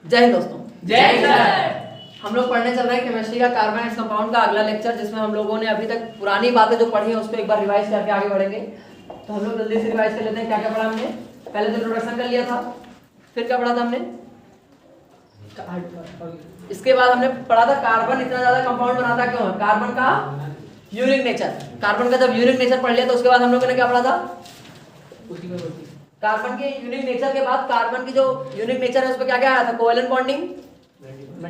जय हिंद दोस्तों। जय सर। हम लोग पढ़ने चल रहे हैं केमिस्ट्री का कार्बन कंपाउंड का अगला लेक्चर, जिसमें हम लोगों ने अभी तक पुरानी बातें जो पढ़ी हैं उसको एक बार रिवाइज करके आगे बढ़ेंगे। तो हम लोग जल्दी से रिवाइज कर लेते हैं क्या क्या पढ़ा हमने। पहले तो इंट्रोडक्शन कर लिया था, फिर क्या पढ़ा था हमने, इसके बाद हमने पढ़ा था कार्बन इतना ज्यादा कंपाउंड बनाता क्यों है, कार्बन का यूनिक नेचर। कार्बन का जब यूनिक नेचर पढ़ लिया तो उसके बाद हम लोगों ने क्या पढ़ा था, कार्बन के यूनिक नेचर के बाद कार्बन की जो यूनिक नेचर है उस पर क्या क्या आया था, covalent bonding,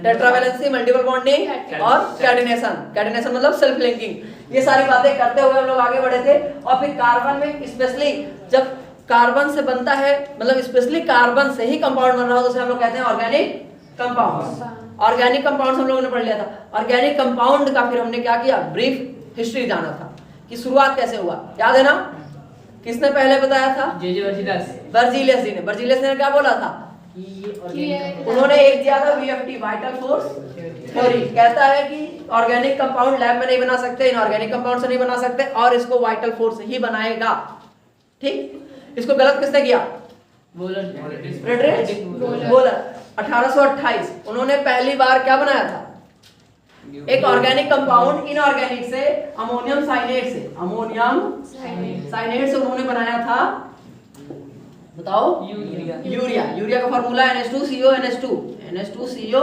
tetravalency, multiple bonding और कैटेनेशन। कैटेनेशन मतलब सेल्फ लिंकिंग। ये सारी बातें करते हुए हम लोग आगे बढ़े थे। और फिर कार्बन में स्पेशली जब कार्बन से बनता है, मतलब स्पेशली कार्बन से ही कंपाउंड बन रहा हो तो उसे हम लोग कहते हैं ऑर्गेनिक कंपाउंड। ऑर्गेनिक कंपाउंड हम लोगों ने पढ़ लिया था। ऑर्गेनिक कंपाउंड का फिर हमने क्या किया, ब्रीफ हिस्ट्री जाना था कि शुरुआत कैसे हुआ, याद है ना। किसने पहले बताया था, बर्जीलियस जी ने। बर्जीलियस ने क्या बोला था, उन्होंने एक दिया था वीएफटी, वाइटल फोर्स थ्योरी। कहता है कि ऑर्गेनिक कंपाउंड लैब में नहीं बना सकते, इनऑर्गेनिक कंपाउंड से नहीं बना सकते और इसको वाइटल फोर्स ही बनाएगा। ठीक, इसको गलत किसने किया, फ्रेडरिक वोलर। 1828 उन्होंने पहली बार क्या बनाया था, एक ऑर्गेनिक कंपाउंड इनऑर्गेनिक से, अमोनियम साइनेट से, अमोनियम साइनेट से उन्होंने बनाया था, बताओ, यूरिया। यूरिया का formula NH2CO NH2 NH2CO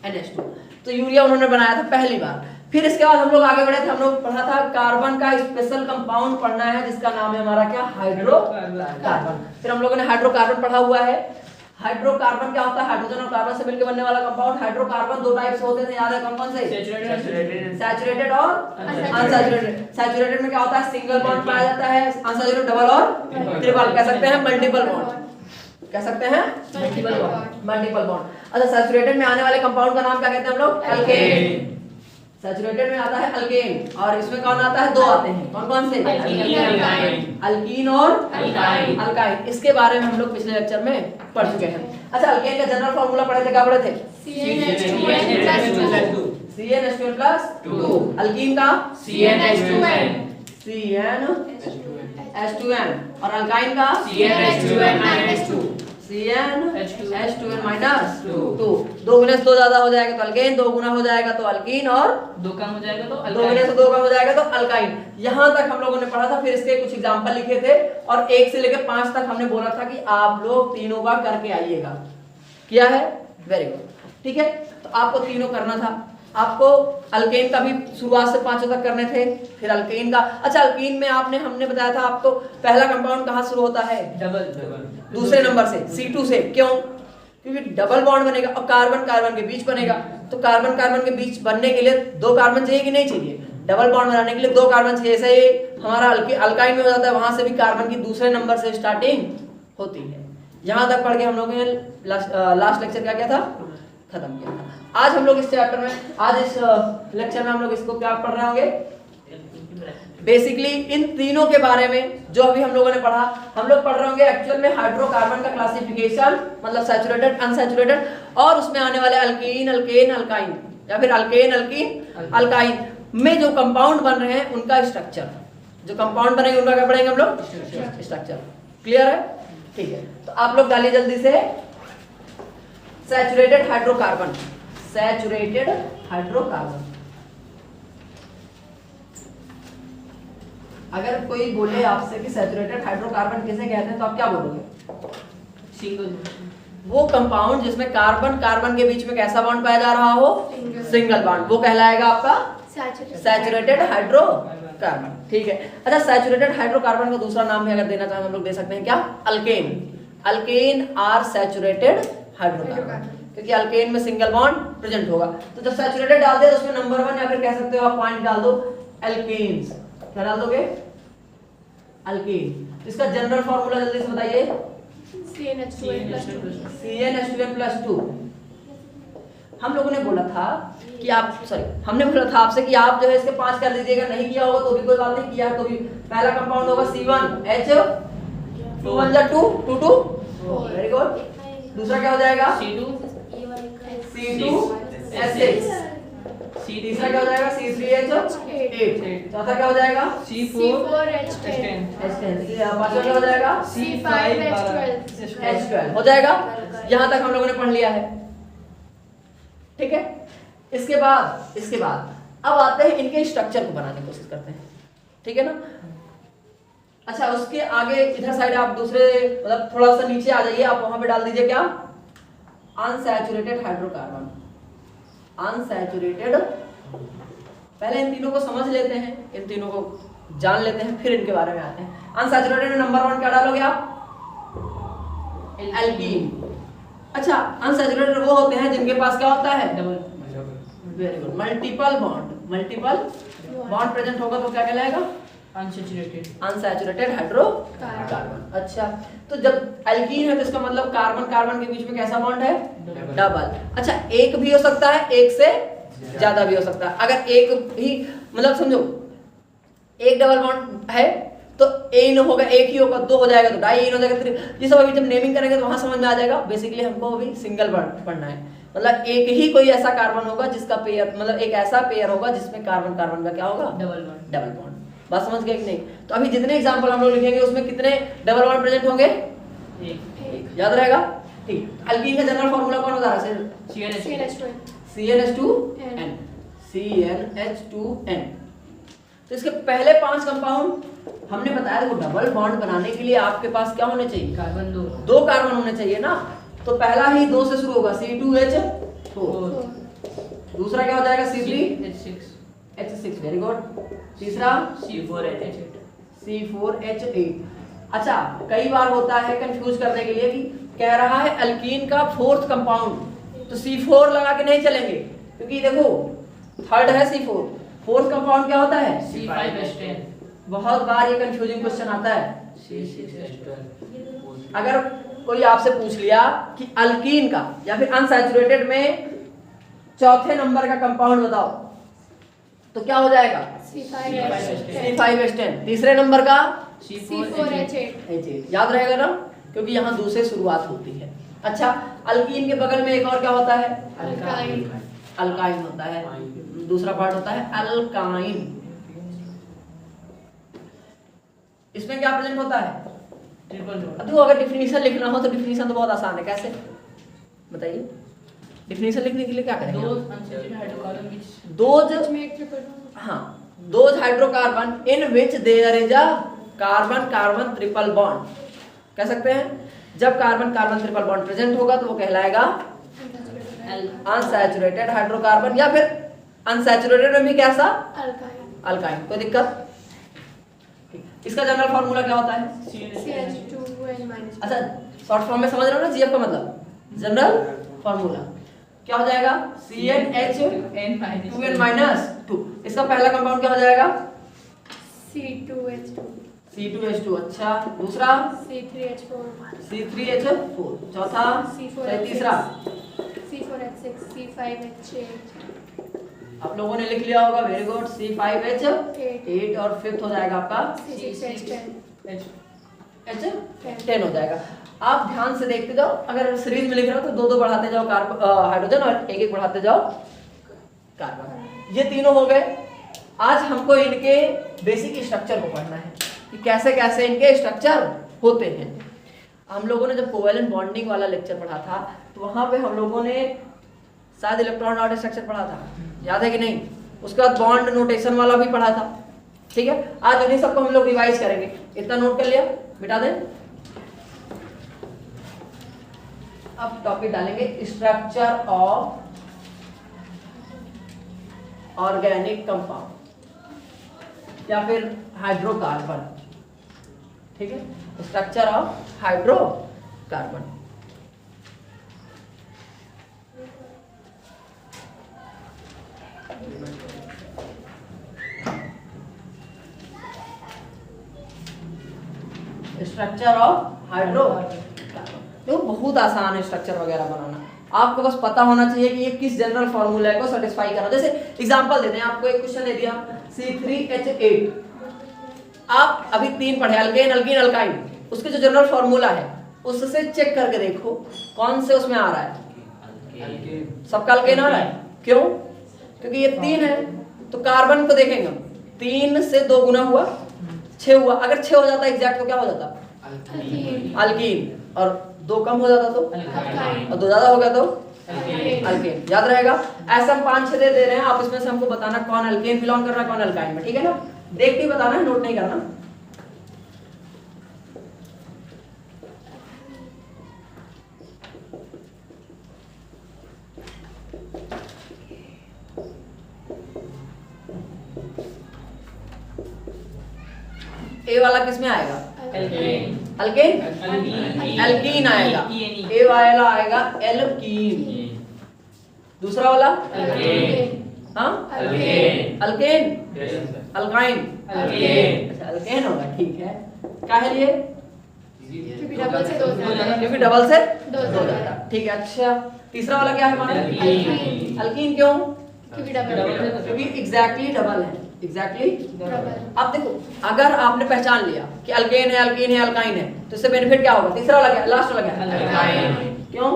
NH2। तो यूरिया उन्होंने बनाया था पहली बार। फिर इसके बाद हम लोग आगे बढ़े थे, हम लोग पढ़ा था कार्बन का स्पेशल कंपाउंड पढ़ना है जिसका नाम है हमारा क्या, हाइड्रोकार्बन। फिर हम लोगों ने हाइड्रोकार्बन पढ़ा हुआ है। हाइड्रोकार्बन क्या होता है, हाइड्रोजन और कार्बन से मिलकर बनने वाला कंपाउंड। हाइड्रोकार्बन दो टाइप से होते थे, याद है कौन कौन से, सैचुरेटेड और अनसैचुरेटेड। सैचुरेटेड में क्या होता है, सिंगल बॉन्ड पाया जाता है, अनसैचुरेटेड डबल और ट्रिपल, कह सकते हैं मल्टीपल बॉन्ड, कह सकते हैं मल्टीपल बॉन्ड। अच्छा, सैचुरेटेड में आने वाले कंपाउंड का नाम क्या कहते हैं हम लोग, एल्केन। सैचुरेटेड में आता है अल्केन और इसमें कौन आता है, दो आते हैं, कौन कौन से, अल्कीन और अल्काइन। इसके बारे में हम लोग पिछले लेक्चर में पढ़ चुके हैं। अच्छा, अल्केन का जनरल फार्मूला पढ़े थे, क्या पढ़े थे, CnH2n+2। अल्कीन का CnH2n और अल्काइन का CnH2n-2। दो गुने से दो ज्यादा हो जाएगा तो अल्केन, दो गुना हो जाएगा तो अल्कीन और दो कम हो जाएगा तो दो गुने से दो कम हो जाएगा तो अल्काइन। यहाँ तक हम लोगों ने पढ़ा था। फिर इसके कुछ एग्जांपल लिखे थे और 1 से लेकर 5 तक हमने बोला था कि आप लोग तीनों का करके आइएगा। किया है, वेरी गुड, ठीक है। तो आपको तीनों करना था। आपको अल्केन का भी शुरुआत से 5 तक करने थे, फिर अल्केन का। अच्छा, अल्कीन में हमने बताया था आपको पहला कंपाउंड कहाँ शुरू होता है, दूसरे नंबर से, C2 से। क्यों, क्योंकि डबल बॉन्ड बनेगा और कार्बन कार्बन के बीच बनेगा। तो कार्बन कार्बन के बीच बनने के लिए दो कार्बन चाहिए कि नहीं चाहिए, डबल बॉन्ड बनाने के लिए दो कार्बन चाहिए। ऐसे ही हमारा अल्काइन में हो जाता है, वहां से भी कार्बन की दूसरे नंबर से स्टार्टिंग होती है। यहां तक पढ़ के हम लोगों ने लास्ट लेक्चर क्या किया था, खत्म किया था। आज हम लोग इस चैप्टर में, आज इस लेक्चर में हम लोग इसको क्या पढ़ रहे होंगे, बेसिकली इन तीनों के बारे में जो अभी हम लोगों ने पढ़ा। हम लोग पढ़ रहे होंगे एक्चुअल में हाइड्रोकार्बन का क्लासिफिकेशन, मतलब सैचुरेटेड, अनसैचुरेटेड, और उसमें आने वाले अल्कीन, अल्केन, अल्काइन, या फिर अल्केन, अल्कीन, अल्काइन में जो कंपाउंड बन रहे हैं उनका स्ट्रक्चर। जो कंपाउंड बनेंगे उनका क्या पढ़ेंगे हम लोग, स्ट्रक्चर। क्लियर है, ठीक है। तो आप लोग डालिए जल्दी से, सैचुरेटेड हाइड्रोकार्बन, सैचुरेटेड हाइड्रोकार्बन। अगर कोई बोले आपसे कि सैचुरेटेड हाइड्रोकार्बन किसे कहते हैं तो आप क्या बोलोगे, सिंगल, वो कंपाउंड जिसमें कार्बन कार्बन के बीच में कैसा बॉन्ड पाया जा रहा हो, सिंगल बॉन्ड, वो कहलाएगा आपका सैचुरेटेड हाइड्रोकार्बन। ठीक है। अच्छा, सैचुरेटेड हाइड्रोकार्बन का दूसरा नाम भी अगर देना चाहें हम लोग दे सकते हैं, क्या, alkane. Alkane are saturated hydrocarbon, क्योंकि अल्केन में सिंगल बॉन्ड प्रेजेंट होगा। तो जब सैचुरेटेड डाल दे तो उसमें नंबर 1 या फिर कह सकते हो आप पॉइंट डाल दो, एल्केन्स। क्या डाल दोगे, अल्केन। इसका जनरल फार्मूला जल्दी से बताइए, CnH2n+2। हम लोगों ने बोला था कि हमने बोला था आपसे कि आप जो है इसके 5 कर दीजिएगा, नहीं किया होगा तो भी कोई बात नहीं, किया तो भी। पहला कंपाउंड होगा C1H, 2 1 2 2 2, वेरी गुड। दूसरा क्या हो जाएगा, C2H6, तीसरा क्या हो जाएगा C3H8, चौथा क्या हो जाएगा C4H10, पांचवा क्या हो जाएगा H12 हो जाएगा। यहाँ तक हम लोगों ने पढ़ लिया है, ठीक है। इसके बाद अब आते हैं इनके स्ट्रक्चर को बनाने की कोशिश करते हैं, ठीक है ना। अच्छा, उसके आगे इधर साइड आप दूसरे मतलब थोड़ा सा नीचे आ जाइए, आप वहां पे डाल दीजिए क्या, अनसैचुरेटेड हाइड्रोकार्बन। अनसैचुरेटेड, पहले इन तीनों को समझ लेते हैं, इन तीनों को जान लेते हैं, फिर इनके बारे में आते हैं। अनसैचुरेटेड में नंबर 1 क्या डालोगे आप, एल्कीन। अच्छा, अनसैचुरेटेड वो होते हैं जिनके पास क्या होता है, very good, multiple bond present होगा तो क्या कहलाएगा, अनसैचुरेटेड हाइड्रोकार्बन। अच्छा, तो जब एल्कीन है तो इसका मतलब कार्बन कार्बन के बीच में कैसा बॉन्ड है, डबल। अच्छा, एक भी हो सकता है, एक से ज्यादा भी हो सकता है। अगर एक ही मतलब समझो एक डबल बॉन्ड है तो एन होगा, एक ही होगा, 2 हो जाएगा तो डाई एन हो जाएगा, 3। ये सब अभी जब नेमिंग करेंगे तो वहां समझ में आ जाएगा। बेसिकली हमको अभी सिंगल पढ़ना है, मतलब एक ही कोई ऐसा कार्बन होगा जिसका पेयर, मतलब एक ऐसा पेयर होगा जिसमें कार्बन कार्बन का क्या होगा, डबल बॉन्ड। बात समझ गए कि नहीं। तो अभी जितने एग्जांपल हम लोग लिखेंगे उसमें कितने डबल बॉन्ड प्रेजेंट होंगे, एक। याद रहेगा, ठीक। एल्कीन का जनरल फार्मूला कौन होता है, CnH2n। तो इसके पहले 5 कंपाउंड हमने बताया, देखो डबल बॉन्ड बनाने के लिए आपके पास क्या होने चाहिए, कार्बन 2 कार्बन होने चाहिए ना। तो पहला ही 2 से शुरू होगा, C2H4। दूसरा क्या हो जाएगा, C3H6, वेरी गुड। तीसरा C4H8। अच्छा, कई बार होता है कंफ्यूज करने के लिए कि कह रहा है अल्कीन का 4th कंपाउंड, तो C4 लगा के नहीं चलेंगे, क्योंकि देखो 3rd है C4, 4th कंपाउंड क्या होता है, C5H10। बहुत बार ये कंफ्यूजिंग क्वेश्चन आता है। C6H12। अगर कोई आपसे पूछ लिया कि अल्कीन का या फिर अनसैचुरेटेड में चौथे नंबर का कंपाउंड बताओ, तो क्या हो जाएगा, C5H10। तीसरे नंबर का C4H8। याद रहेगा ना, क्योंकि यहाँ 2 से शुरुआत होती है। अच्छा, अल्कीन के बगल में एक और क्या होता है, अल्काइन होता है। दूसरा पार्ट होता है अल्काइन। इसमें क्या प्रेजेंट होता है, ट्रिपल बॉन्ड। तो अगर डिफिनीशन लिखना हो तो डिफिनीशन तो बहुत आसान है, कैसे बताइए। डिफिनीशन लिखने के लिए क्या करेंगे, those hydrocarbon in which there is a carbon carbon triple bond. कह सकते हैं जब carbon carbon triple bond present होगा तो वो कहलाएगा अनसैचुरेटेड हाइड्रोकार्बन, या फिर अनसैचुरेटेड में भी कैसा, अल्काइन। कोई दिक्कत। इसका जनरल फार्मूला क्या होता है, CH2n-। अच्छा शॉर्ट फॉर्म में समझ रहे हो ना, जीएफ का मतलब जनरल फार्मूला क्या हो जाएगा, CnH2n-2। इसका पहला कंपाउंड क्या हो जाएगा, C2H2। अच्छा, दूसरा C3H4। चौथा तीसरा C4H6, आप लोगों ने लिख लिया होगा, वेरी गुड, C5H8। और 5th हो जाएगा आपका H10 हो जाएगा। आप ध्यान से देखते जाओ, अगर सीरीज में लिख रहे हो तो 2-2 बढ़ाते जाओ हाइड्रोजन और 1-1 बढ़ाते जाओ कार्बन। ये तीनों हो गए। आज हमको इनके बेसिक स्ट्रक्चर को पढ़ना है कि कैसे कैसे इनके स्ट्रक्चर होते हैं। हम लोगों ने जब कोवेलेंट बॉन्डिंग वाला लेक्चर पढ़ा था तो वहां पे हम लोगों ने शायद इलेक्ट्रॉन डॉट स्ट्रक्चर पढ़ा था, याद है कि नहीं। उसके बाद बॉन्ड नोटेशन वाला भी पढ़ा था, ठीक है। आज उन्हीं सबको हम लोग रिवाइज करेंगे। इतना नोट कर लिया, मिटा दें। अब टॉपिक डालेंगे स्ट्रक्चर ऑफ ऑर्गेनिक कंपाउंड या फिर हाइड्रोकार्बन, ठीक है। Structure of hydrocarbon. Structure of hydrocarbon तो बहुत आसान है स्ट्रक्चर वगैरह बनाना। आपको बस पता होना चाहिए कि ये किस जनरल फार्मूला को सेटिस्फाई कर रहा है। जैसे एग्जांपल देते हैं, आपको एक क्वेश्चन दे दिया C3H8, आप अभी 3 पढ़े, अल्केन अल्कीन अल्काइन, उसके जो जनरल फार्मूला है उससे चेक करके देखो कौन से उसमें आ रहा है। सबका अल्केन आ रहा है, क्यों? क्योंकि ये 3 है तो कार्बन को देखेंगे हम, 3 से 2 गुना हुआ 6 हुआ, अगर 6 हो जाता एग्जैक्ट तो क्या हो जाता? अल्कीन। और 2 कम हो जाता तो Alkyne. और 2 ज्यादा हो गया तो Alkane. अल्केन। याद रहेगा। ऐसा हम 5-6 दे रहे हैं, आप इसमें से हमको बताना कौन अल्केन बिलोंग कर रहा है कौन अल्काइन में, ठीक है ना? देख के बताना है, नोट नहीं करना। ए वाला किस में आएगा? Alkane. अल्केन। Alkene. एल्कीन आएगा। E-N-E. ए वाला आएगा एल्कीन। दूसरा वाला Alkane. हाँ Alkane. Alkane. Yes. Alkyne. Alkane. अच्छा अल्केन होगा, ठीक है। क्या है ये? क्योंकि डबल से 2 जाता है. क्योंकि डबल से दो 2 जाता है, ठीक है। अच्छा तीसरा वाला क्या है हमारा? Alkene. अल्कीन। क्यों? क्योंकि डबल. क्योंकि एग्जैक्टली डबल है, एग्जैक्टली। डबल. अब देखो, अगर आपने पहचान लिया कि अल्केन है, अल्कीन है, अल्काइन है, तो इससे बेनिफिट क्या होगा? तीसरा वाला क्या? लास्ट वाला क्या है? Alkyne. क्यों?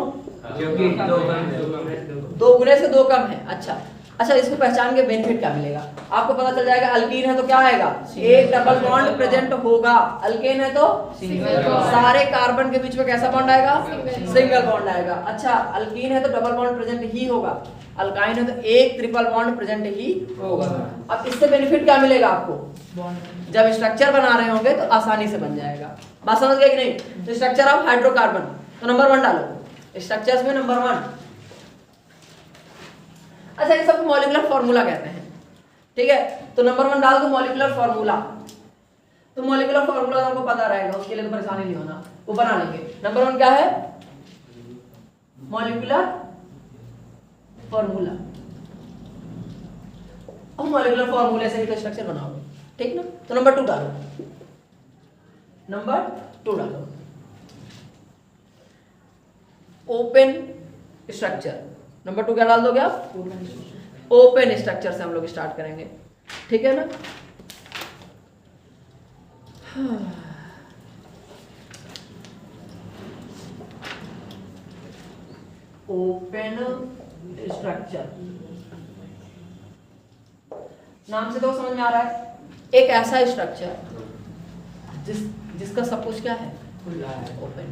क्योंकि 2 कम है 2 गुने से 2 कम है। अच्छा अच्छा, इसको पहचान के बेनिफिट क्या मिलेगा? आपको पता चल जाएगा अल्कीन है तो क्या आएगा? एक डबल बॉन्ड प्रेजेंट होगा। अल्केन है तो Single bond. सारे कार्बन के बीच में कैसा बॉन्ड आएगा? Single. सिंगल बॉन्ड आएगा। अच्छा अल्कीन है तो डबल बॉन्ड प्रेजेंट ही होगा, अल्काइन है तो एक ट्रिपल बॉन्ड प्रेजेंट ही होगा। अब इससे बेनिफिट क्या मिलेगा आपको? Bond. जब स्ट्रक्चर बना रहे होंगे तो आसानी से बन जाएगा। बात समझ गए कि नहीं? तो स्ट्रक्चर ऑफ हाइड्रोकार्बन, तो नंबर 1 डालो स्ट्रक्चर्स में, नंबर 1। अच्छा इन सबको मॉलिक्यूलर फार्मूला कहते हैं, ठीक है? तो नंबर 1 डाल दो मॉलिक्यूलर फार्मूला। तो मॉलिक्यूलर फार्मूला हमको पता रहेगा, उसके लिए तो परेशानी नहीं होना, वो बना लेंगे। नंबर 1 क्या है? Molecular formula. अब मॉलिक्यूलर फार्मूले से ही तो स्ट्रक्चर बनाओगे, ठीक ना? तो नंबर 2 डालो, नंबर 2 डालो ओपन स्ट्रक्चर। नंबर 2 क्या डाल दोगे आप? ओपन स्ट्रक्चर से हम लोग स्टार्ट करेंगे, ठीक है ना? ओपन स्ट्रक्चर नाम से तो समझ में आ रहा है, एक ऐसा स्ट्रक्चर जिसका सब कुछ क्या है? ओपन।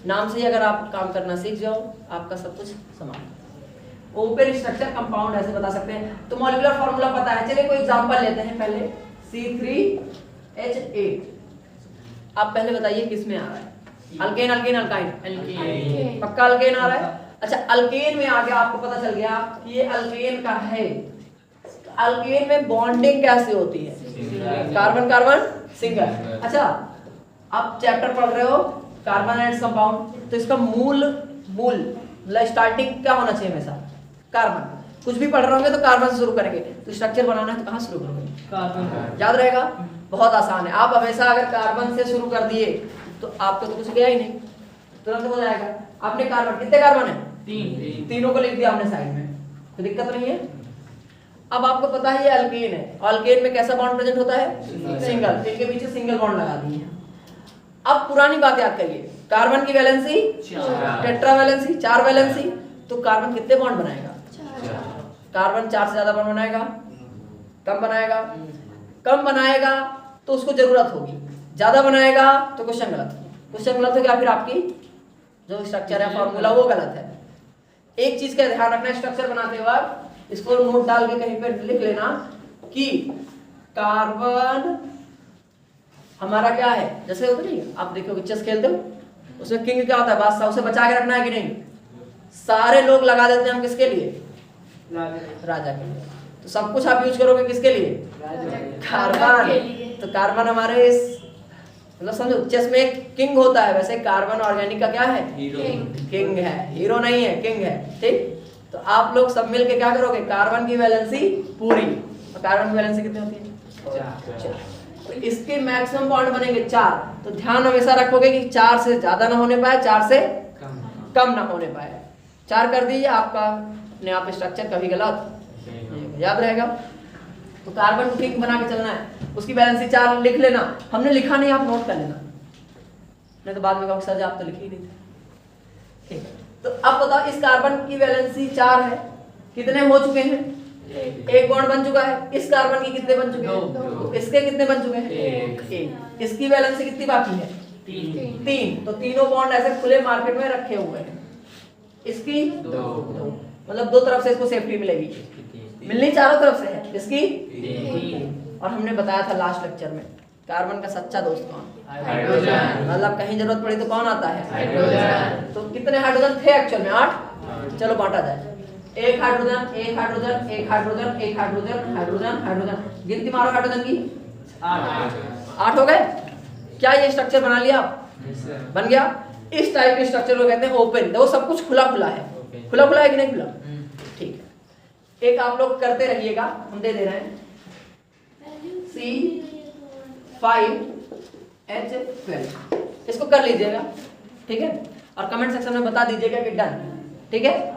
नाम से ही अगर आप काम करना सीख जाओ आपका सब कुछ समान। ओपन स्ट्रक्चर कंपाउंड ऐसे बता सकते हैं। तो मॉलिक्यूलर फार्मूला पता है, चलिए कोई एग्जांपल लेते हैं पहले। C3H8। आप पहले बताइए किस में आ रहा है? Alkane, alkane, alkyne? Alkane. पक्का अल्केन आ रहा है। अच्छा अल्केन में आ गया, आपको पता चल गया कि ये अल्केन का है। अल्केन में बॉन्डिंग कैसे होती है? Carbon carbon single. अच्छा आप चैप्टर पढ़ रहे हो कार्बन एंड कंपाउंड, तो इसका मूल मतलब स्टार्टिंग क्या होना चाहिए हमेशा? कार्बन। कुछ भी पढ़ रहे होंगे तो कार्बन से शुरू करेंगे, तो स्ट्रक्चर बनाना है तो कहाँ शुरू करोगे? Carbon. याद रहेगा, बहुत आसान है। आप हमेशा अगर कार्बन से शुरू कर दिए तो आपको तो कुछ गया ही नहीं, तुरंत हो जाएगा। आपने कार्बन, कितने कार्बन है? 3. तीनों को लिख दिया हमने साइड में, कोई दिक्कत नहीं है। अब आपको पता है ये अल्केन है, और अल्केन में कैसा बॉन्ड प्रेजेंट होता है? सिंगल। इनके पीछे सिंगल बॉन्ड लगा दिए हैं। अब पुरानी बात याद करिए, कार्बन की वैलेंसी 4. टेट्रा वैलेंसी 4 वैलेंसी, तो कार्बन कितने बॉन्ड बनाएगा? 4. कार्बन 4 से ज्यादा बॉन्ड बनाएगा? कम बनाएगा? कम बनाएगा तो उसको जरूरत होगी, ज्यादा बनाएगा तो क्वेश्चन गलत। क्वेश्चन गलत हो गया फिर आपकी जो स्ट्रक्चर है फॉर्मूला वो गलत है। एक चीज का ध्यान रखना, स्ट्रक्चर बनाते वक्त इसको नोट डाल के कहीं पे लिख लेना कि कार्बन हमारा क्या है। जैसे होता नहीं, आप देखो चेस खेलते हो, उसमें किंग क्या होता है? बादशाह। उसे बचा के रखना है कि नहीं? सारे लोग लगा देते हैं हम किसके लिए? राजा के लिए। तो सब कुछ आप यूज करोगे किसके लिए? कार्बन। तो कार्बन हमारे इस मतलब समझो चेस में एक किंग होता है, वैसे कार्बन ऑर्गेनिक का क्या है? किंग है, हीरो नहीं है, किंग है, ठीक? तो आप लोग सब मिलके क्या करोगे? कार्बन की वैलेंसी पूरी। और कार्बन की वैलेंसी कितनी होती है? 4। तो इसके मैक्सिमम बॉन्ड बनेंगे 4। तो ध्यान हमेशा रखोगे कि 4 से ज्यादा ना होने पाए, 4 से कम ना होने पाए। 4 कर दीजिए, आपका अपने आप स्ट्रक्चर कभी गलत नहीं, याद रहेगा। तो कार्बन को किंग बना के चलना है, उसकी वैलेंसी 4 लिख लेना। हमने लिखा नहीं, आप नोट कर लेना, नहीं तो बाद में कहोगे सर जी आप तो लिख ही नहीं थे। ठीक है, तो अब बताओ इस कार्बन की वैलेंसी 4 है, कितने हो चुके हैं? एक बॉन्ड बन चुका है। इस कार्बन की कितने बन चुके हैं? दो। इसके कितने बन चुके हैं? एक। इसकी वैलेंसी कितनी बाकी है? तीन। तीन। तो तीनों बॉन्ड ऐसे खुले मार्केट में रखे हुए हैं। इसकी दो। मतलब दो तरफ से इसको सेफ्टी मिलेगी। मिलनी चारों तरफ से है। इसकी तीन। और हमने बताया था लास्ट लेक्चर में कार्बन का सच्चा दोस्त कौन? हाइड्रोजन। मतलब कहीं जरूरत पड़ी तो कौन आता है? हाइड्रोजन। तो कितने हाइड्रोजन थे एक्चुअल में? 8। चलो बांटा जाए। एक हाइड्रोजन, एक हाइड्रोजन, एक हाइड्रोजन, एक हाइड्रोजन, हाइड्रोजन, हाइड्रोजन। गिनती मारो हाइड्रोजन की। 8 हो गए। क्या ये स्ट्रक्चर बना लिया आप? बन गया। इस टाइप के स्ट्रक्चर को कहते हैं ओपन। देखो सब कुछ खुला खुला है। खुला खुला है कि नहीं खुला? ठीक है। एक आप लोग करते रहिएगा, हम दे दे रहे हैं C5H12। इसको कर लीजिएगा, ठीक है, और कमेंट सेक्शन में बता दीजिएगा कि डन, ठीक है।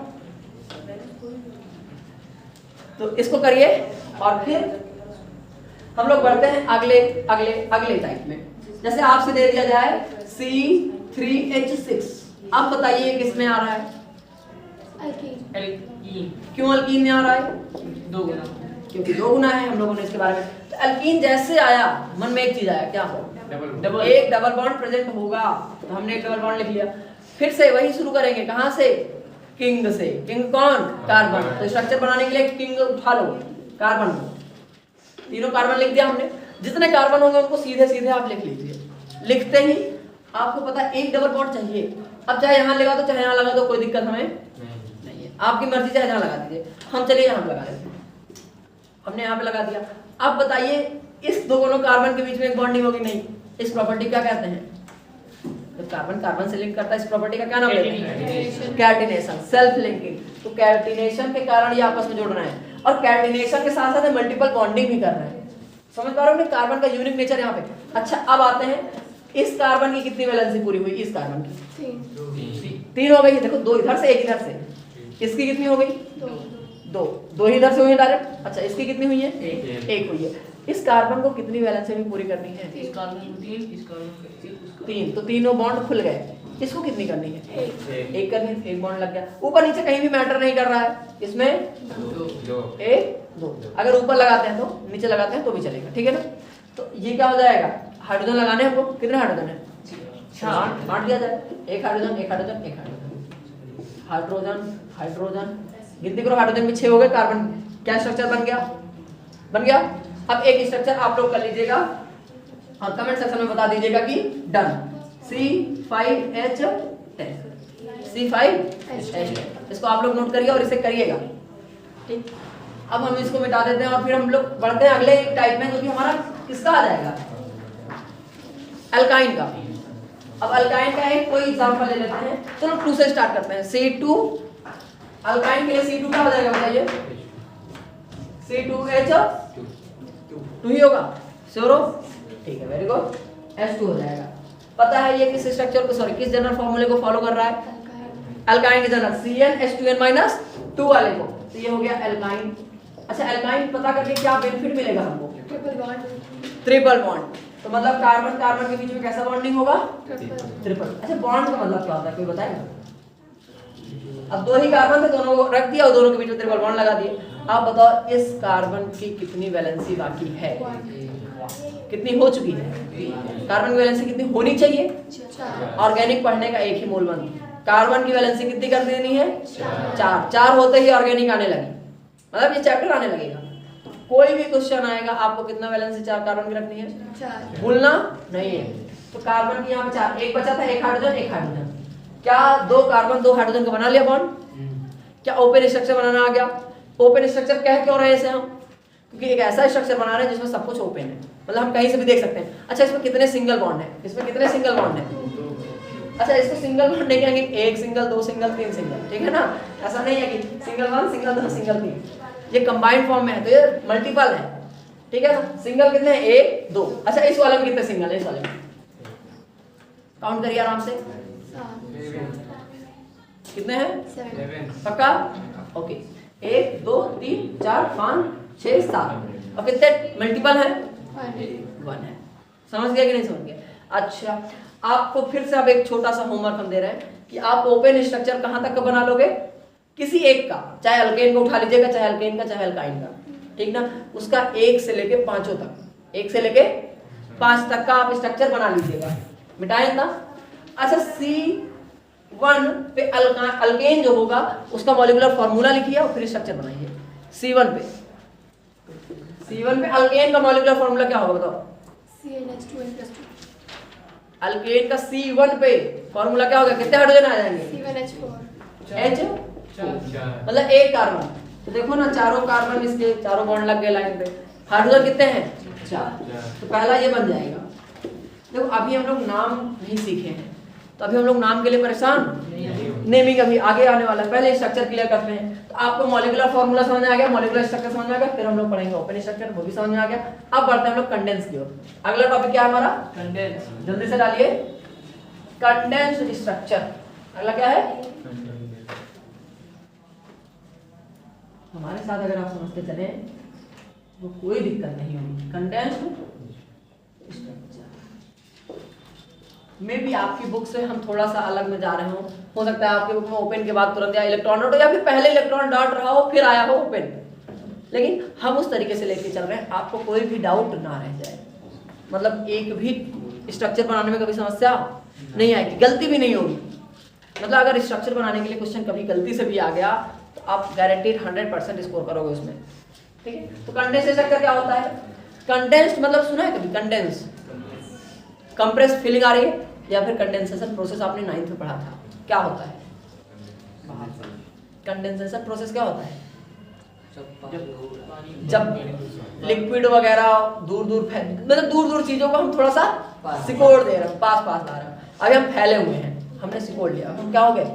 तो इसको करिए और फिर हम लोग बढ़ते हैं अगले अगले अगले टाइप में। जैसे आपसे दे दिया जाए C3H6। आप बताइए किस में आ रहा है? क्यों अल्कीन में आ रहा है? 2 गुना। क्योंकि 2 गुना है। हम लोगों ने इसके बारे में तो अल्कीन जैसे आया मन में एक चीज आया, क्या हो? एक डबल बॉन्ड प्रेजेंट होगा। तो हमने एक डबल बॉन्ड लिख लिया। फिर से वही शुरू करेंगे। कहां से? किंग से। किंग कौन? कार्बन। तो स्ट्रक्चर बनाने के लिए किंग उठा लो, कार्बन। तीनों कार्बन लिख दिया हमने। जितने कार्बन होंगे उनको सीधे सीधे आप लिख लीजिए। लिखते ही आपको पता है एक डबल बॉन्ड चाहिए। अब चाहे यहां लगा दो चाहे यहां लगा दो, कोई दिक्कत हमें नहीं है। आपकी मर्जी, चाहे जहां लगा दीजिए। हम चलिए यहां लगा देते हैं। हमने यहाँ पे लगा दिया। अब बताइए इस दोनों कार्बन के बीच में एक बॉन्डिंग होगी नहीं? इस प्रॉपर्टी क्या कहते हैं? तो कार्बन कार्बन से लिंक करता है, इस प्रॉपर्टी का क्या नाम लेते हैं? Catenation, self linking. तो कैटिनेशन के कारण ये आपस में जुड़ रहे हैं और कैटिनेशन के साथ साथ मल्टीपल बॉन्डिंग भी कर रहे हैं। समझ पा रहे हो कार्बन का यूनिक नेचर यहाँ पे। अच्छा अब आते हैं इस कार्बन की कितनी वैलेंसी पूरी हुई? इस कार्बन की 3 हो गई। देखो 2 इधर से 1 इधर से। इसकी कितनी हो गई? 2 ही इधर से हुई है डायरेक्ट। अच्छा इसकी कितनी हुई है? 1 हुई है। इस कार्बन को कितनी वैलेंसी में पूरी करनी है? इस कार्बन को 3, इस कार्बन को 3। तो तीनों बॉन्ड खुल गए। इसको कितनी करनी है? 1 करनी है। 1 बॉन्ड लग गया। ऊपर नीचे कहीं भी मैटर नहीं कर रहा है। इसमें 1 2। अगर ऊपर लगाते हैं तो नीचे लगाते हैं तो भी चलेगा, ठीक है ना। तो ये क्या हो जाएगा? हाइड्रोजन लगाने हमको। कितने हाइड्रोजन है? 4। बांट दिया जाए। एक हाइड्रोजन, एक हाइड्रोजन, एक हाइड्रोजन, हाइड्रोजन, हाइड्रोजन। गिनती करो, हाइड्रोजन में 6 हो गए। कार्बन क्या स्ट्रक्चर बन गया? बन गया। अब एक स्ट्रक्चर आप लोग कर लीजिएगा और कमेंट सेक्शन में बता दीजिएगा कि डन। C5H10। C5H10 इसको आप लोग नोट करिए और इसे करिएगा, ठीक। अब हम इसको मिटा देते हैं और फिर हम लोग बढ़ते हैं अगले टाइप में, जो कि हमारा किसका आ जाएगा? अल्काइन का। अब अल्काइन का एक कोई एग्जांपल ले लेते हैं। चलो 2 से स्टार्ट करते हैं। C2 अल्काइन के लिए C2 क्या हो जाएगा बताइए? C2H2 ही होगा। श्योर हो? ठीक है, वेरी गुड। H2 हो जाएगा। पता है ये किस स्ट्रक्चर को, सॉरी किस जनरल फॉर्मूले को फॉलो कर रहा है? अल्काइन के जनरल CnH2n-2 वाले को। तो ये हो गया अल्काइन। अच्छा अल्काइन पता करके क्या बेनिफिट मिलेगा हमको? Triple bond. तो मतलब कार्बन कार्बन के बीच में कैसा बॉन्डिंग होगा? ट्रिपल। अच्छा बॉन्ड का मतलब क्या होता है, कोई बताएगा? अब 2 ही कार्बन थे, दोनों को रख दिया और दोनों के बीच में ट्रिपल बॉन्ड लगा दिए। आप बताओ इस कार्बन की कितनी वैलेंसी बाकी है? कितनी हो चुकी है? कार्बन की वैलेंसी कितनी होनी चाहिए? 4। ऑर्गेनिक पढ़ने का एक ही मूल मंत्र, कार्बन की वैलेंसी कितनी कर देनी है? 4। 4 होते ही ऑर्गेनिक आने लगी, मतलब ये चैप्टर आने लगेगा। कोई भी क्वेश्चन आएगा आपको कितना वैलेंसी 4 कार्बन की रखनी है? 4। भूलना नहीं है। तो कार्बन की यहाँ पे 4, एक बचा था, एक हाइड्रोजन एक हाइड्रोजन। क्या 2 कार्बन 2 हाइड्रोजन का बना लिया बॉन्ड? क्या ओपन स्ट्रक्चर बनाना आ गया? ओपन स्ट्रक्चर कह क्यों रहे हैं इसे हम? क्योंकि एक ऐसा स्ट्रक्चर बना रहे हैं जिसमें सब कुछ ओपन है, मतलब हम कहीं से भी देख सकते हैं। अच्छा इसमें कितने सिंगल बॉन्ड है? इसमें कितने सिंगल बॉन्ड है? अच्छा इसको सिंगल बॉन्ड नहीं कहेंगे, 1 सिंगल 2 सिंगल 3 सिंगल, ठीक है ना। ऐसा नहीं है कि सिंगल 1 सिंगल 2 सिंगल 3, ये कंबाइंड फॉर्म में है तो ये मल्टीपल है, ठीक है ना। सिंगल कितने हैं? 1 2। अच्छा इस वाले में कितने सिंगल है? इस वाले में काउंट करिए आराम से, कितने हैं? 7। पक्का? ओके 1 2 3 4 5 6 7 और कितने मल्टीपल है? 1 है। समझ गया कि नहीं समझ गया? अच्छा आपको फिर से अब एक छोटा सा होमवर्क हम दे रहे हैं कि आप ओपन स्ट्रक्चर कहां तक का बना लोगे? किसी एक का, चाहे अल्केन को उठा लीजिएगा, चाहे अल्केन का, चाहे अल्काइन का, ठीक ना, उसका 1 से लेके 5 तक, 1 से लेके 5 तक का आप स्ट्रक्चर बना लीजिएगा। मिटाएं ना। अच्छा, C1 पे अल्केन जो होगा उसका मॉलिक्यूलर फॉर्मूला लिखिए और फिर स्ट्रक्चर बनाइए। C1 पे अल्केन का मॉलिक्यूलर फॉर्मूला क्या होगा बताओ? CnH2n+2 अल्केन का C1 पे फॉर्मूला क्या होगा? कितने हाइड्रोजन आ जाएंगे? C1H4 H, मतलब एक कार्बन। तो देखो ना, चारों कार्बन इसके चारों बॉन्ड लग गए लाइन पे। हाइड्रोजन कितने हैं? 4। तो पहला ये बन जाएगा। देखो अभी हम लोग नाम नहीं सीखे हैं, तो अभी हम लोग नाम के लिए परेशान नेमिंग अभी आगे आने वाला है, पहले स्ट्रक्चर क्लियर करते हैं। तो आपको मॉलिक्यूलर फॉर्मूला समझ में आ गया, मॉलिक्यूलर स्ट्रक्चर समझ में आ गया, फिर हम लोग पढ़ेंगे ओपन स्ट्रक्चर, वो भी समझ में आ गया। अब बढ़ते हैं हम लोग कंडेंस की ओर। अगला टॉपिक क्या है हमारा? कंडेंस। जल्दी से डालिए, कंडेंस्ड स्ट्रक्चर। अगला क्या है? हमारे साथ अगर आप समझते चले तो कोई दिक्कत नहीं होगी। कंडेंस्ड स्ट्रक्चर में भी आपकी बुक से हम थोड़ा सा अलग में जा रहे हो सकता है आपकी बुक में ओपन के बाद तुरंत या इलेक्ट्रॉन डॉट हो, या फिर पहले इलेक्ट्रॉन डॉट रहा हो फिर आया हो ओपन, लेकिन हम उस तरीके से लेके चल रहे हैं, आपको कोई भी डाउट ना रह जाए। मतलब एक भी स्ट्रक्चर बनाने में कभी समस्या नहीं आएगी, गलती भी नहीं होगी। मतलब अगर स्ट्रक्चर बनाने के लिए क्वेश्चन कभी गलती से भी आ गया तो आप गारंटीड 100% स्कोर करोगे उसमें, ठीक है। तो कंडेंस स्ट्रक्चर क्या होता है? कंडेंस्ड मतलब सुना है कभी? कंडेंस, कंप्रेस फीलिंग आ रही है, या फिर कंडेंसेशन प्रोसेस आपने 9th में पढ़ा था, क्या होता है? कंडेंसेशन प्रोसेस क्या होता है? जब लिक्विड वगैरह दूर दूर मतलब दूर दूर चीजों को हम थोड़ा सा सिकोड़ दे रहे हैं, पास पास ला रहे हैं। अभी हम फैले हुए हैं, हमने सिकोड़ लिया, हम क्या हो गए?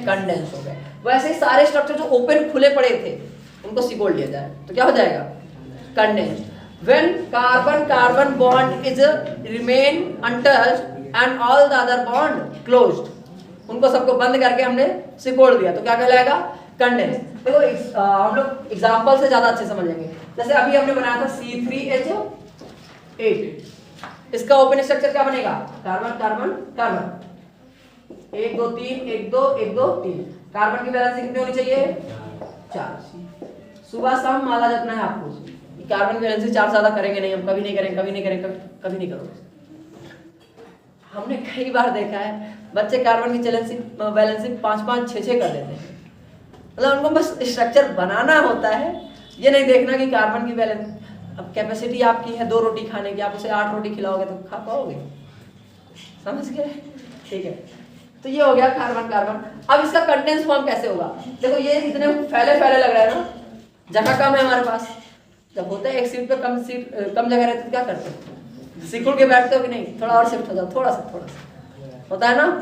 कंडेंस हो गए। वैसे ही सारे स्ट्रक्चर जो ओपन खुले पड़े थे उनको सिकोड़ लिया जाए तो क्या हो जाएगा? Condense. When carbon bond is remain untouched and all the other bond closed, उनको सबको बंद करके हमने सिकोड़ दिया तो क्या कहलाएगा? कंडेंस। देखो हम लोग एग्जांपल से ज्यादा अच्छे समझेंगे। जैसे अभी हमने बनाया था C3H8, इसका ओपन स्ट्रक्चर क्या बनेगा? Carbon carbon carbon, 1 2 3 1 2 1 2 3। कार्बन की वैलेंसी कितनी होनी चाहिए? 4। सुबह शाम माला जपना है आपको, कार्बन की वैलेंसी 4 से ज्यादा करेंगे नहीं, हम कभी नहीं करेंगे, कभी नहीं करेंगे, कभी नहीं करोगे। हमने कई बार देखा है बच्चे कार्बन की वैलेंसी 5 5 6 6 कर देते हैं। मतलब उनको बस स्ट्रक्चर बनाना होता है, ये नहीं देखना कि कार्बन की वैलेंसी। अब कैपेसिटी आपकी है 2 रोटी खाने की, आप उसे 8 रोटी खिलाओगे तो खा पाओगे? समझ गए? ठीक है, तो ये हो गया कार्बन कार्बन। अब इसका कंडेंस फॉर्म कैसे होगा? देखो ये इतने फैले फैले लग रहा है ना, जगह कम है हमारे पास। जब होता है एक सीट पे कम जगह रहती है तो क्या करते हो? सिकुड़ के बैठते हो कि नहीं? थोड़ा और शिफ्ट हो जाओ, थोड़ा सा होता है ना।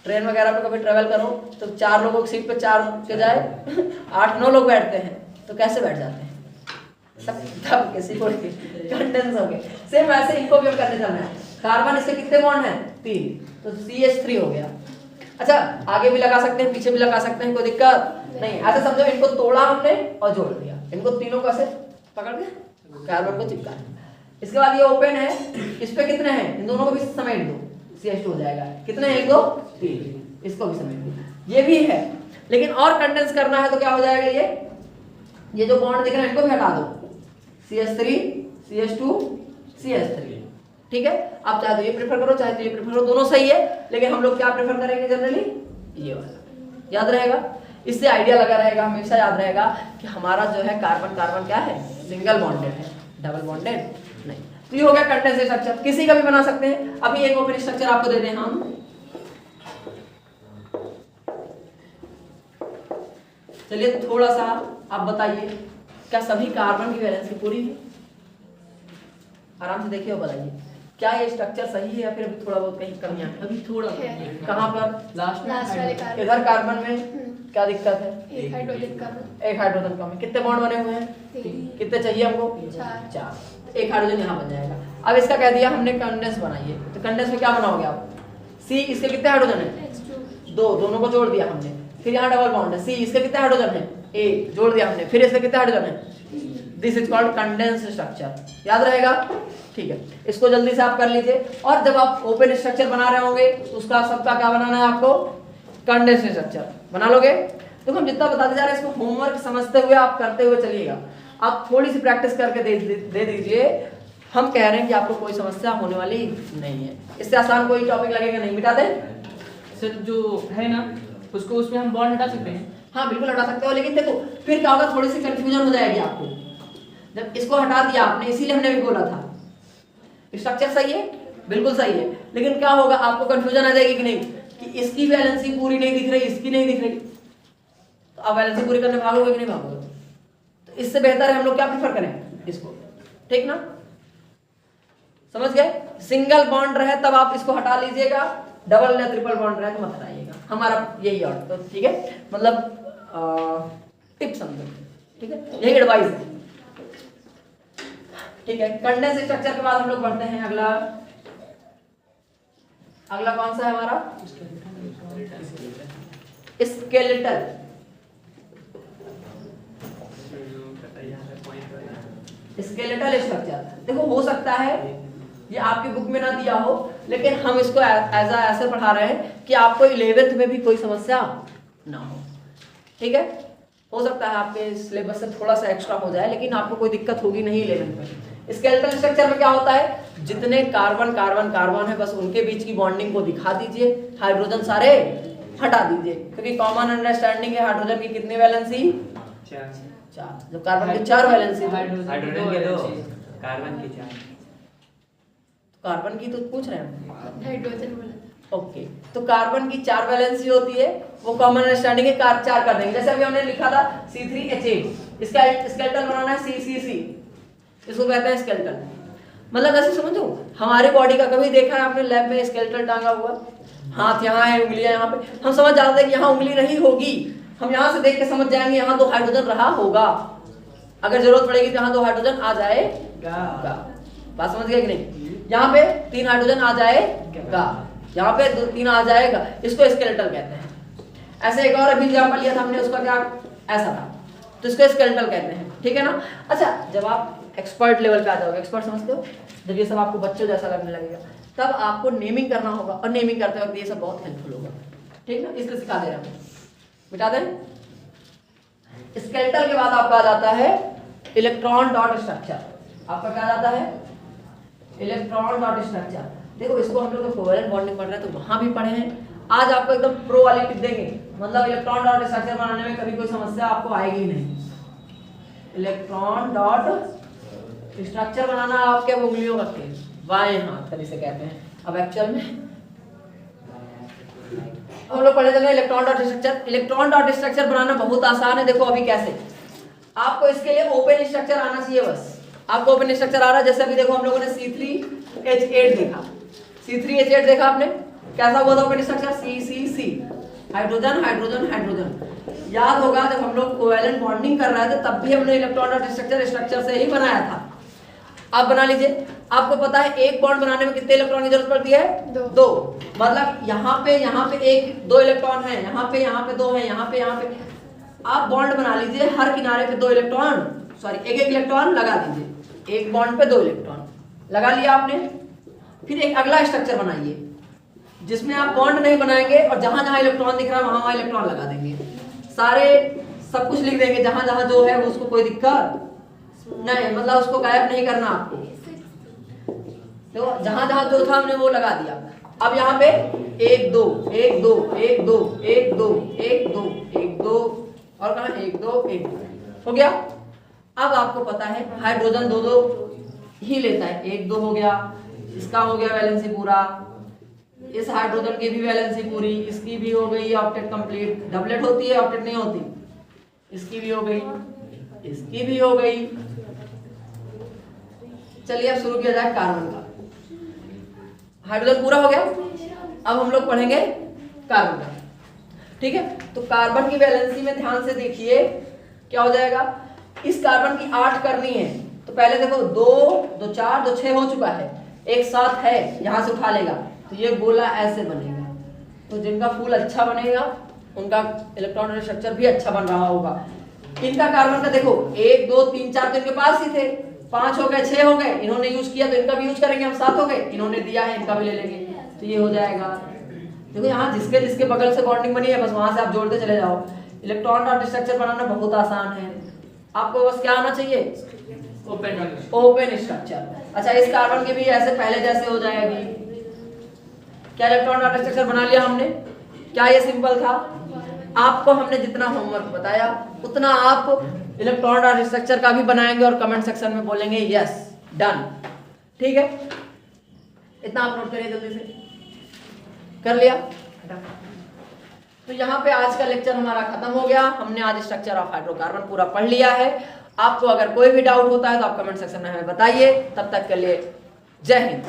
ट्रेन वगैरह पे कभी ट्रेवल करो तो 4 लोगों की सीट पे 4 के जाए 8 9 लोग बैठते हैं, तो कैसे बैठ जाते हैं? सब दब के सिकुड़ के कंडेंस हो गए। सेम वैसे इनको भी हम करने चलना है। कार्बन इसके कितने बॉन्ड हैं? 3, तो CH3 हो गया। अच्छा, आगे भी लगा सकते हैं, पीछे भी लगा सकते हैं, कोई दिक्कत नहीं। ऐसे समझो इनको तोड़ा हमने और जोड़ दिया, इनको तीनों को ऐसे पकड़ के कार्बन को चिपका दिया। इसके बाद ये ओपन है, इस पे कितने हैं? इन दोनों को भी समेट दो, CH2 हो जाएगा। कितने हैं? 1 2 3, इसको भी समेट दो। ये भी है, लेकिन और कंडेंस करना है तो क्या हो जाएगा? ये जो बॉन्ड दिख रहे हैं इनको भी हटा दो, CH3 CH2 CH3, ठीक है। आप चाहे तो ये प्रेफर करो, चाहे तो ये प्रेफर करो, दोनों सही है, लेकिन हम लोग क्या प्रेफर करेंगे जनरली? ये वाला। याद रहेगा, इससे आइडिया लगा रहेगा, हमेशा याद रहेगा कि हमारा जो है कार्बन कार्बन क्या है? सिंगल बॉन्डेड है, डबल बॉन्डेड नहीं। तो ये हो गया कंडेंस स्ट्रक्चर, किसी का भी बना सकते हैं। अभी एक ओपन स्ट्रक्चर आपको दे दें हम, चलिए थोड़ा सा आप बताइए, क्या सभी कार्बन की वैलेंसी पूरी है? आराम से देखिए और बताइए, क्या ये स्ट्रक्चर सही है या फिर अभी थोड़ा बहुत कहीं कमियां हैं? अभी थोड़ा है। कहाँ पर? लास्ट वाले कार्बन। इधर कार्बन में क्या दिक्कत है? एक हाइड्रोजन कम। एक हाइड्रोजन कम है। कितने बॉन्ड बने हुए हैं? 3। कितने चाहिए हमको? 4। एक हाइड्रोजन यहाँ बन जाएगा। अब इसका कह दिया हमने कंडेंस बनाइए, तो कंडेंस में क्या बनाओगे आप? C, इसके कितने हाइड्रोजन है? 2, दोनों को जोड़ दिया हमने। फिर यहाँ डबल बॉन्ड है, C, इसके कितने हाइड्रोजन है? A, जोड़ दिया हमने। फिर इसके कितने हाइड्रोजन है? This is called condense structure. याद रहेगा? ठीक है, इसको जल्दी से आप कर लीजिए। और जब आप ओपन स्ट्रक्चर बना रहे होंगे तो उसका सबका क्या बनाना है आपको? कंडेंस स्ट्रक्चर बना लोगे। देखो हम जितना बताते जा रहे हैं इसको होमवर्क समझते हुए आप करते हुए चलिएगा। आप थोड़ी सी प्रैक्टिस करके दे दीजिए, हम कह रहे हैं कि आपको कोई समस्या होने वाली नहीं है। इससे आसान कोई टॉपिक लगेगा नहीं, मिटा दे। सर जो है ना उसको उसमें हम बॉन्ड हटा सकते हैं। हाँ बिल्कुल हटा सकते हो, लेकिन देखो फिर क्या होगा, थोड़ी सी कंफ्यूजन हो जाएगी आपको। जब इसको हटा दिया आपने, इसीलिए हमने भी बोला था स्ट्रक्चर सही है, बिल्कुल सही है, लेकिन क्या होगा आपको कंफ्यूजन आ जाएगी कि नहीं, कि इसकी वैलेंसी पूरी नहीं दिख रही, इसकी नहीं दिख रही, तो आप वैलेंसी पूरी करने भागोगे कि नहीं भागोगे? तो इससे बेहतर है हम लोग क्या प्रेफर करें, इसको, ठीक ना, समझ गए? सिंगल बॉन्ड रहे तब आप इसको हटा लीजिएगा, डबल या ट्रिपल बॉन्ड रहे तो मत हटाइएगा, हमारा यही और तो ठीक है, मतलब टिप समझो, ठीक है, यही एडवाइस है, ठीक है। कंडेंस स्ट्रक्चर के बाद हम लोग बढ़ते हैं अगला कौन सा है हमारा, स्केलेटल। स्केलेटल स्ट्रक्चर देखो हो सकता है ये आपकी बुक में ना दिया हो, लेकिन हम इसको ऐसे पढ़ा रहे हैं कि आपको 11th में भी कोई समस्या ना हो, ठीक है। हो सकता है आपके सिलेबस से थोड़ा सा एक्स्ट्रा हो जाए, लेकिन आपको कोई दिक्कत होगी नहीं 11th में। स्केलेटल स्ट्रक्चर में क्या होता है, जितने कार्बन कार्बन कार्बन है बस उनके बीच की बॉन्डिंग को दिखा दीजिए, हाइड्रोजन सारे हटा दीजिए, क्योंकि कॉमन अंडरस्टैंडिंग है हाइड्रोजन की कितनी वैलेंसी, 4। जब कार्बन की 4 वैलेंसी, हाइड्रोजन के 2, कार्बन की 4, कार्बन की तो पूछ रहे हैं, हाइड्रोजन बोला था। ओके, तो कार्बन की 4 वैलेंसी होती है, वो कॉमन अंडरस्टैंडिंग है 4 कर देंगे। जैसे अभी हमने लिखा था C3H8, इसका स्केलेटल बनाना है CCC, इसको कहते हैं स्केलेटल। मतलब ऐसे समझो, हमारी बॉडी का कभी देखा है आपने लैब में स्केलेटल टांगा हुआ, हाथ यहाँ है, उंगलियां यहाँ पे, हम समझ जाते हैं कि यहाँ उंगली रही होगी, हम यहाँ से देख के समझ जाएंगे यहाँ 2 हाइड्रोजन रहा होगा, अगर जरूरत पड़ेगी तो यहाँ 2 हाइड्रोजन आ जाएगा, बात समझ गए कि नहीं? यहाँ पे 3 हाइड्रोजन आ जाएगा, यहाँ पे 3 आ जाएगा, इसको स्केलेटल कहते हैं। ऐसे एक और अभी एग्जांपल लिया था हमने, उसका क्या ऐसा था, तो इसको स्केलेटल कहते हैं, ठीक है ना। अच्छा, जब आप एक्सपर्ट लेवल पे आ जाओगे, एक्सपर्ट समझते हो, जब ये सब आपको बच्चों जैसा लगने लगेगा, तब आपको नेमिंग करना होगा, और नेमिंग करते वक्त ये सब बहुत हेल्पफुल होगा, ठीक ना, इसलिए सिखा दे रहा हूँ, मिटा दें। स्केलेटल के बाद आपका आ जाता है इलेक्ट्रॉन डॉट स्ट्रक्चर। आपका क्या आ जाता है, इलेक्ट्रॉन डॉट स्ट्रक्चर। देखो इसको हम लोग कोवैलेंट बॉन्डिंग पढ़ रहे हैं तो वहां भी पढ़े हैं, आज आपको एकदम प्रो वाली टिप देंगे, मतलब इलेक्ट्रॉन डॉट स्ट्रक्चर बनाने में कभी कोई समस्या आपको आएगी नहीं। इलेक्ट्रॉन डॉट स्ट्रक्चर बनाना आपके उंगलियों का खेल, बाएं हाथ कभी से कहते हैं। अब एक्चुअल में हम लोग पढ़े थे electron dot structure. Electron dot structure बनाना बहुत आसान है, देखो अभी कैसे, आपको इसके लिए ओपन स्ट्रक्चर आना चाहिए, बस आपको ओपन स्ट्रक्चर आ रहा है। जैसे अभी देखो हम लोगों ने C3H8 देखा, C3H8 देखा आपने, कैसा हुआ था open structure, CCC, hydrogen hydrogen hydrogen. याद होगा जब हम लोग कोवैलेंट बॉन्डिंग कर रहे थे तब भी हमने इलेक्ट्रॉन डॉट स्ट्रक्चर से ही बनाया था। आप बना लीजिए, आपको पता है एक बॉन्ड बनाने में कितने इलेक्ट्रॉन की जरूरत पड़ती है, 2। मतलब यहाँ पे 2 इलेक्ट्रॉन है, यहाँ पे 2 है, यहाँ पे आप बॉन्ड बना लीजिए, हर किनारे पे 2 इलेक्ट्रॉन, सॉरी एक इलेक्ट्रॉन लगा दीजिए, एक बॉन्ड पे 2 इलेक्ट्रॉन लगा लिया आपने। फिर एक अगला स्ट्रक्चर बनाइए जिसमें आप बॉन्ड नहीं बनाएंगे और जहां जहां इलेक्ट्रॉन दिख रहा है वहां इलेक्ट्रॉन लगा देंगे, सारे सब कुछ लिख देंगे, जहां जहां जो है उसको कोई दिक्कत नहीं, मतलब उसको गायब नहीं करना आपको। तो जहां जहां जो था हमने वो लगा दिया। अब यहाँ पे 1 2 1 2 1 2 1 2 1 2 1 2 और कहा 1 2 1 हो गया। अब आपको पता है हाइड्रोजन 2 ही लेता है, 1 2 हो गया, इसका हो गया वैलेंसी पूरा, इस हाइड्रोजन की भी वैलेंसी पूरी, इसकी भी हो गई ऑक्टेट कंप्लीट। डबलेट होती है, ऑक्टेट नहीं होती। इसकी भी हो गई, इसकी भी हो गई। चलिए अब शुरू किया जाए कार्बन का। हाइड्रोजन पूरा हो गया, अब हम लोग पढ़ेंगे कार्बन का, ठीक है। तो कार्बन की वैलेंसी में ध्यान से देखिए क्या हो जाएगा। इस कार्बन की 8 करनी है, तो पहले देखो 2 2 4 2 6 हो चुका है, एक साथ है, यहां से उठा लेगा तो ये गोला ऐसे बनेगा। तो जिनका फूल अच्छा बनेगा उनका इलेक्ट्रॉन स्ट्रक्चर भी अच्छा बन रहा होगा। इनका कार्बन का देखो 1 2 3 4 तो इनके पास ही थे, 5 हो गए, 6 हो गए, इन्होंने यूज किया तो इनका भी यूज करेंगे हम, 7 हो गए, इन्होंने दिया है इनका भी ले लेंगे, तो ये हो जाएगा। देखो यहाँ जिसके जिसके बगल से बॉन्डिंग बनी है बस वहां से आप जोड़ते चले जाओ। इलेक्ट्रॉन डॉट स्ट्रक्चर बनाना बहुत आसान है, आपको बस क्या आना चाहिए, ओपन स्ट्रक्चर। अच्छा इस कार्बन की भी ऐसे पहले जैसे हो जाएगी। क्या इलेक्ट्रॉन डॉट स्ट्रक्चर बना लिया हमने? क्या ये सिंपल था? आपको हमने जितना होमवर्क बताया उतना आप इलेक्ट्रॉन डॉट स्ट्रक्चर का भी बनाएंगे और कमेंट सेक्शन में बोलेंगे यस डन। ठीक है, इतना आप नोट करिए, जल्दी से कर लिया। तो यहाँ पे आज का लेक्चर हमारा खत्म हो गया। हमने आज स्ट्रक्चर ऑफ हाइड्रोकार्बन पूरा पढ़ लिया है। आपको अगर कोई भी डाउट होता है तो आप कमेंट सेक्शन में हमें बताइए। तब तक के लिए जय हिंद।